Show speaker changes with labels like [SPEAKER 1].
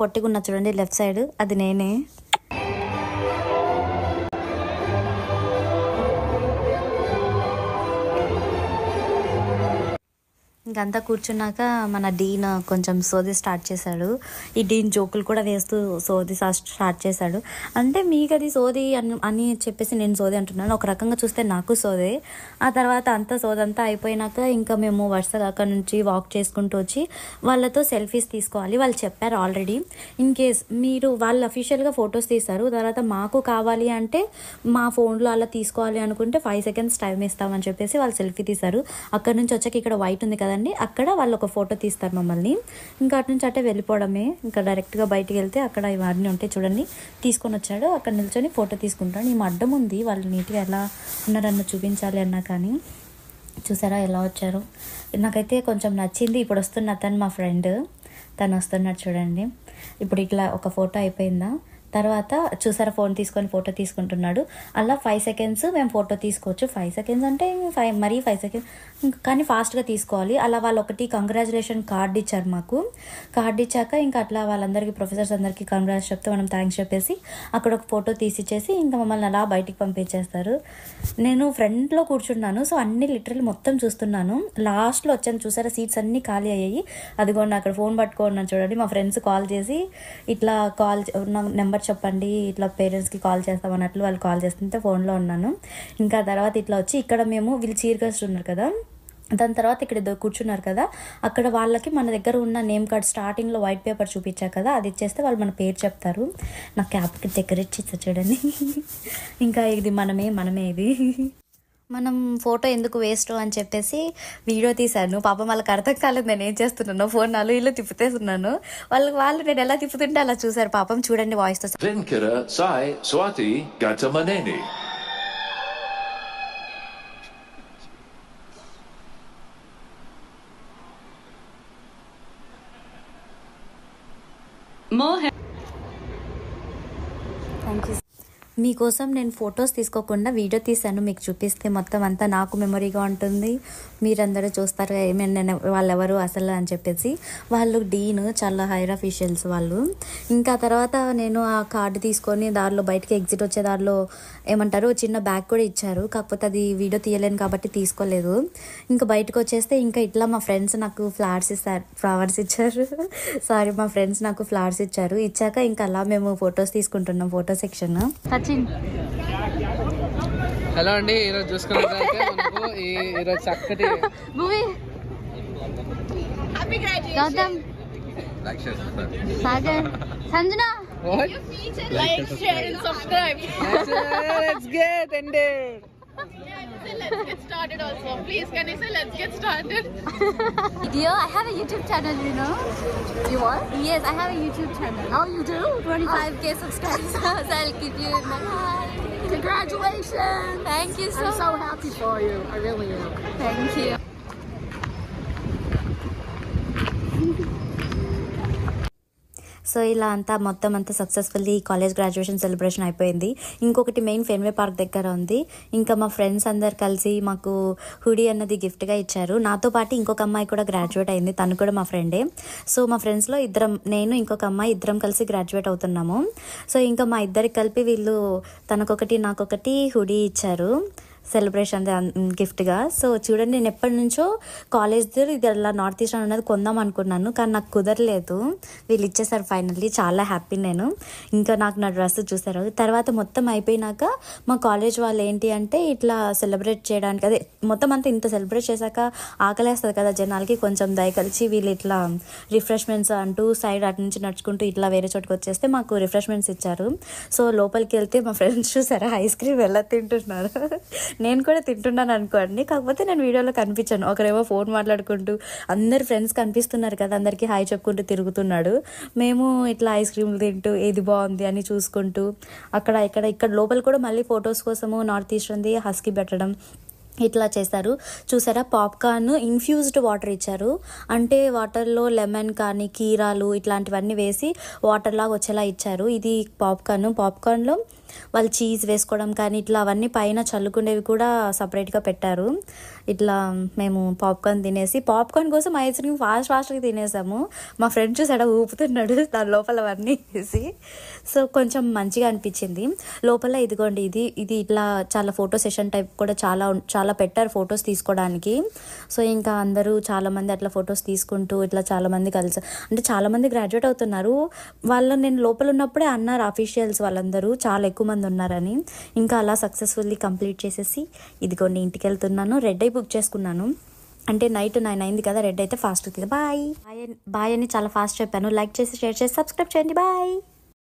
[SPEAKER 1] పొట్టిగున్న చూడండి left side, అది నేనే. ఇంకంతా కూర్చున్నాక మన డీన్ కొంచెం సోది స్టార్ట్ చేశాడు. ఈ డీన్ జోకులు కూడా వేస్తూ సోది స్టార్ట్ చేశాడు. అంటే మీకు అది సోది అని చెప్పేసి నేను సోది అంటున్నాను, ఒక రకంగా చూస్తే నాకు సోదే. ఆ తర్వాత అంతా సోదంతా అయిపోయినాక ఇంకా మేము వరుసగా అక్కడ నుంచి వాక్ చేసుకుంటూ వచ్చి వాళ్ళతో సెల్ఫీస్ తీసుకోవాలి. వాళ్ళు చెప్పారు ఆల్రెడీ, ఇన్ కేస్ మీరు వాళ్ళు అఫీషియల్గా ఫొటోస్ తీస్తారు, తర్వాత మాకు కావాలి అంటే మా ఫోన్లో అలా తీసుకోవాలి అనుకుంటే 5 seconds టైం ఇస్తామని చెప్పేసి వాళ్ళు సెల్ఫీ తీశారు. అక్కడ నుంచి వచ్చాక ఇక్కడ వైట్ ఉంది కదా, అక్కడ వాళ్ళు ఒక ఫోటో తీస్తారు మమ్మల్ని. ఇంకా అటు నుంచి అటే వెళ్ళిపోవడమే. ఇంకా డైరెక్ట్గా బయటికి వెళ్తే అక్కడ ఇవన్నీ ఉంటాయి చూడండి, తీసుకొని వచ్చాడు. అక్కడ నిల్చొని ఫోటో తీసుకుంటాడు. ఈ అడ్డం ఉంది, వాళ్ళు నీట్గా ఎలా ఉన్నారన్న చూపించాలి అన్నా కానీ చూసారా ఎలా వచ్చారు. నాకైతే కొంచెం నచ్చింది. ఇప్పుడు వస్తున్న తను మా ఫ్రెండ్, తను వస్తున్నాడు చూడండి. ఇప్పుడు ఇట్లా ఒక ఫోటో అయిపోయిందా, తర్వాత చూసారా ఫోన్ తీసుకొని ఫోటో తీసుకుంటున్నాడు. అలా 5 seconds మేము ఫోటో తీసుకోవచ్చు. 5 seconds అంటే మరీ 5 seconds కానీ ఫాస్ట్గా తీసుకోవాలి. అలా వాళ్ళు ఒకటి కంగ్రాచులేషన్ కార్డ్ ఇచ్చారు మాకు. కార్డ్ ఇచ్చాక ఇంకా అట్లా వాళ్ళందరికీ ప్రొఫెసర్స్ అందరికీ కంగ్రాట్స్ చెప్తే మనం థ్యాంక్స్ చెప్పేసి అక్కడ ఒక ఫోటో తీసిచ్చేసి ఇంకా మమ్మల్ని అలా బయటికి పంపించేస్తారు. నేను ఫ్రంట్లో కూర్చున్నాను, సో అన్ని లిటరల్ మొత్తం చూస్తున్నాను. లాస్ట్లో వచ్చాను చూసారా, సీట్స్ అన్నీ ఖాళీ అయ్యాయి. అదిగోండి అక్కడ ఫోన్ పట్టుకున్నాను చూడండి. మా ఫ్రెండ్స్ కాల్ చేసి ఇట్లా నెంబర్ చెప్పండి, ఇట్లా పేరెంట్స్కి కాల్ చేస్తామన్నట్లు వాళ్ళు కాల్ చేస్తుంటే ఫోన్లో ఉన్నాను. ఇంకా తర్వాత ఇట్లా వచ్చి ఇక్కడ మేము వీళ్ళు చీర్ గెస్ట్ ఉన్నారు కదా, దాని తర్వాత ఇక్కడ కూర్చున్నారు కదా, అక్కడ వాళ్ళకి మన దగ్గర ఉన్న నేమ్ కార్డ్ స్టార్టింగ్లో వైట్ పేపర్ చూపించా కదా, అది ఇచ్చేస్తే వాళ్ళు మన పేరు చెప్తారు. నా క్యాప్కి డెకరేట్ చేస్తా చూడండి. ఇంకా ఇది మనమే ఇది మనం ఫోటో ఎందుకు వేస్ట్ అని చెప్పేసి వీడియో తీశాను. పాపం వాళ్ళకి అర్థం కాలేదు నేను ఏం చేస్తున్నాను, ఫోన్ నాలో ఇల్లు తిప్పుతేస్తున్నాను. వాళ్ళు నేను ఎలా తిప్పుతుంటే అలా చూసారు. పాపం చూడండి వాయిస్తో.
[SPEAKER 2] Venkata Sai Swati Gatamaneni.
[SPEAKER 1] Thank you. మీకోసం నేను ఫొటోస్ తీసుకోకుండా వీడియో తీశాను, మీకు చూపిస్తే మొత్తం అంతా నాకు మెమొరీగా ఉంటుంది. మీరందరూ చూస్తారు ఏమైనా వాళ్ళెవరు అసలు అని చెప్పేసి. వాళ్ళు డీన్, చాలా హైర్ అఫీషియల్స్ వాళ్ళు. ఇంకా తర్వాత నేను ఆ కార్డు తీసుకొని దారిలో బయటకి ఎగ్జిట్ వచ్చే దారిలో ఏమంటారు చిన్న బ్యాగ్ కూడా ఇచ్చారు, కాకపోతే అది వీడియో తీయలేను కాబట్టి తీసుకోలేదు. ఇంకా బయటకు వచ్చేస్తే ఇంకా ఇట్లా మా ఫ్రెండ్స్ నాకు ఫ్లవర్స్ ఇచ్చారు. సారీ, మా ఫ్రెండ్స్ నాకు ఫ్లవర్స్ ఇచ్చారు. ఇచ్చాక ఇంకా అలా మేము ఫొటోస్ తీసుకుంటున్నాం, ఫోటో సెక్షన్.
[SPEAKER 3] హలో అండి, ఈరోజు చూసుకున్నట్లయితే మనకు ఈరోజు చక్కటి
[SPEAKER 4] Gautam, Sagar, Sanjana,
[SPEAKER 5] like, share and subscribe.
[SPEAKER 3] Let's get ended.
[SPEAKER 5] Let's get started also. Please, can you say let's get started?
[SPEAKER 4] video. I have a YouTube channel, you know.
[SPEAKER 5] You what?
[SPEAKER 4] Yes, I have a YouTube channel.
[SPEAKER 5] Oh, you do?
[SPEAKER 4] 25K subscribers. So I'll keep you in my heart.
[SPEAKER 5] Congratulations!
[SPEAKER 4] Thank you so
[SPEAKER 5] I'm so happy for you. I really am.
[SPEAKER 4] Thank you.
[SPEAKER 1] So ఇలా మొత్తం అంతా successfully college graduation celebration అయిపోయింది. ఇంకొకటి main ఫెన్వే park దగ్గర ఉంది. ఇంకా మా friends అందరు కలిసి మాకు హుడీ అన్నది గిఫ్ట్గా ఇచ్చారు. నాతో పాటు ఇంకొక అమ్మాయి కూడా గ్రాడ్యుయేట్ అయింది, తను కూడా మా ఫ్రెండే. సో మా ఫ్రెండ్స్లో నేను ఇంకొక అమ్మాయి ఇద్దరం కలిసి గ్రాడ్యుయేట్ అవుతున్నాము. సో ఇంకా మా ఇద్దరికి కలిపి వీళ్ళు తనకొకటి నాకొకటి హుడీ ఇచ్చారు సెలబ్రేషన్ గిఫ్ట్గా. సో చూడండి, నేను ఎప్పటి నుంచో కాలేజ్ ఇది అలా నార్త్ ఈస్ట్ అనేది కొందాం అనుకున్నాను, కానీ నాకు కుదరలేదు. వీళ్ళు ఇచ్చేసారు ఫైనల్లీ, చాలా హ్యాపీ నేను. ఇంకా నాకు నా డ్రెస్ చూసారు. తర్వాత మొత్తం అయిపోయినాక మా కాలేజ్ వాళ్ళు ఏంటి అంటే ఇట్లా సెలబ్రేట్ చేయడానికి, అదే మొత్తం అంతా ఇంత సెలబ్రేట్ చేశాక ఆకలేస్తుంది కదా జనాలకి, కొంచెం దయకలిచి వీళ్ళు ఇట్లా రిఫ్రెష్మెంట్స్ అంటూ సైడ్ అటు నుంచి నడుచుకుంటూ ఇట్లా వేరే చోటుకి వచ్చేస్తే మాకు రిఫ్రెష్మెంట్స్ ఇచ్చారు. సో లోపలికి వెళ్తే మా ఫ్రెండ్స్ చూసారా ఐస్ క్రీమ్ ఎలా తింటున్నారు. నేను కూడా తింటున్నాను అనుకోండి, కాకపోతే నేను వీడియోలో కనిపించాను. ఒకరేమో ఫోన్ మాట్లాడుకుంటూ అందరు ఫ్రెండ్స్ కనిపిస్తున్నారు కదా, అందరికీ హాయ్ చెప్పుకుంటూ తిరుగుతున్నాడు. మేము ఇట్లా ఐస్ క్రీమ్లు తింటూ ఏది బాగుంది అని చూసుకుంటూ ఇక్కడ లోపల కూడా మళ్ళీ ఫొటోస్ కోసము నార్త్ ఈస్ట్ ఉంది హస్కీ పెట్టడం ఇట్లా చేస్తారు. చూసారా, పాప్కార్న్ ఇన్ఫ్యూజ్డ్ వాటర్ ఇచ్చారు. అంటే వాటర్లో లెమన్ కానీ కీరాలు ఇట్లాంటివన్నీ వేసి వాటర్ లాగా వచ్చేలా ఇచ్చారు. ఇది పాప్కార్న్లో వాళ్ళు చీజ్ వేసుకోవడం కానీ ఇట్లా అవన్నీ పైన చల్లుకునేవి కూడా సపరేట్గా పెట్టారు. ఇట్లా మేము పాప్కార్న్ తినేసి, పాప్కార్న్ కోసం ఐస్ క్రీమ్ ఫాస్ట్గా తినేసాము. మా ఫ్రెండ్ చూసాడా ఊపుతున్నాడు దాని లోపల అవన్నీ వేసి. సో కొంచెం మంచిగా అనిపించింది. లోపల ఇదిగోండి, ఇది ఇట్లా చాలా ఫోటో సెషన్ టైప్ కూడా చాలా పెట్టారు ఫొటోస్ తీసుకోవడానికి. సో ఇంకా అందరూ చాలామంది అట్లా ఫొటోస్ తీసుకుంటూ ఇట్లా చాలామంది కలిసి, అంటే చాలామంది గ్రాడ్యుయేట్ అవుతున్నారు. నేను లోపల ఉన్నప్పుడే అన్నారు అఫీషియల్స్ వాళ్ళందరూ చాలా ఎక్కువ మంది ఉన్నారని. ఇంకా అలా సక్సెస్ఫుల్లీ కంప్లీట్ చేసేసి ఇదిగోండి ఇంటికి వెళ్తున్నాను. రెడ్ ఐ బుక్ చేసుకున్నాను. అంటే నైట్ 9 అయింది కదా, రెడ్ అయితే ఫాస్ట్ అవుతుంది. బాయ్ అని చాలా ఫాస్ట్ చెప్పాను. లైక్ చేసి షేర్ చేసి సబ్స్క్రైబ్ చేయండి. బాయ్.